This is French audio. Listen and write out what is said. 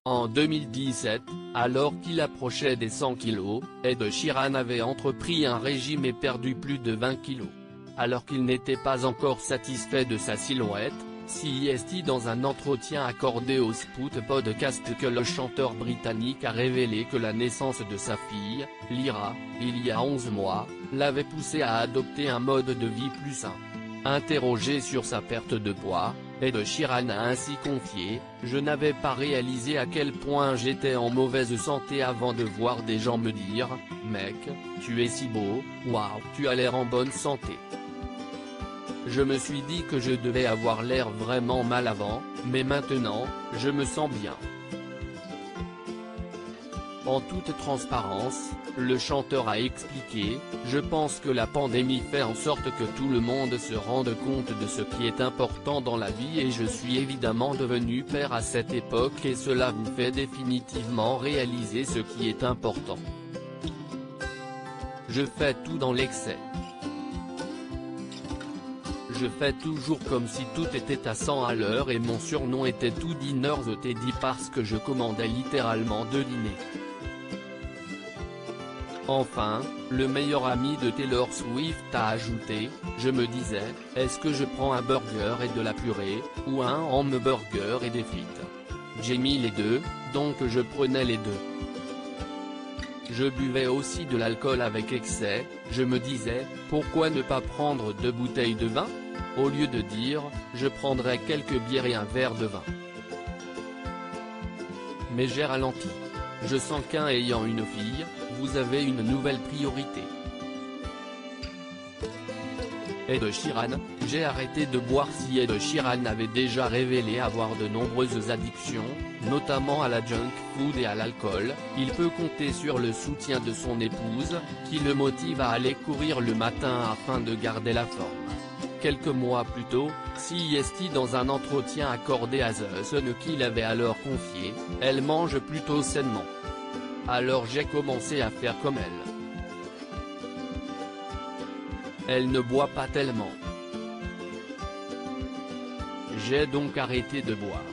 En 2017, alors qu'il approchait des 100 kilos, Ed Sheeran avait entrepris un régime et perdu plus de 20 kilos. Alors qu'il n'était pas encore satisfait de sa silhouette, CEST dans un entretien accordé au Spout Podcast que le chanteur britannique a révélé que la naissance de sa fille, Lyra, il y a 11 mois, l'avait poussé à adopter un mode de vie plus sain. Interrogé sur sa perte de poids, Ed Sheeran a ainsi confié « Je n'avais pas réalisé à quel point j'étais en mauvaise santé avant de voir des gens me dire « Mec, tu es si beau, waouh, tu as l'air en bonne santé ». Je me suis dit que je devais avoir l'air vraiment mal avant, mais maintenant, je me sens bien. » En toute transparence, le chanteur a expliqué « Je pense que la pandémie fait en sorte que tout le monde se rende compte de ce qui est important dans la vie et je suis évidemment devenu père à cette époque et cela vous fait définitivement réaliser ce qui est important. Je fais tout dans l'excès. Je fais toujours comme si tout était à 100 à l'heure et mon surnom était To Dinner the Teddy parce que je commandais littéralement 2 dîners. » Enfin, le meilleur ami de Taylor Swift a ajouté « Je me disais, est-ce que je prends un burger et de la purée, ou un hamburger et des frites? J'ai mis les deux, donc je prenais les deux. Je buvais aussi de l'alcool avec excès, je me disais, pourquoi ne pas prendre 2 bouteilles de vin? Au lieu de dire, je prendrais quelques bières et un verre de vin. Mais j'ai ralenti. Je sens qu'ayant une fille, vous avez une nouvelle priorité. Ed Sheeran, j'ai arrêté de boire. Si Ed Sheeran avait déjà révélé avoir de nombreuses addictions, notamment à la junk food et à l'alcool, il peut compter sur le soutien de son épouse, qui le motive à aller courir le matin afin de garder la forme. Quelques mois plus tôt, CEST dans un entretien accordé à The Sun qu'il avait alors confié, « Elle mange plutôt sainement. Alors j'ai commencé à faire comme elle. Elle ne boit pas tellement. J'ai donc arrêté de boire. »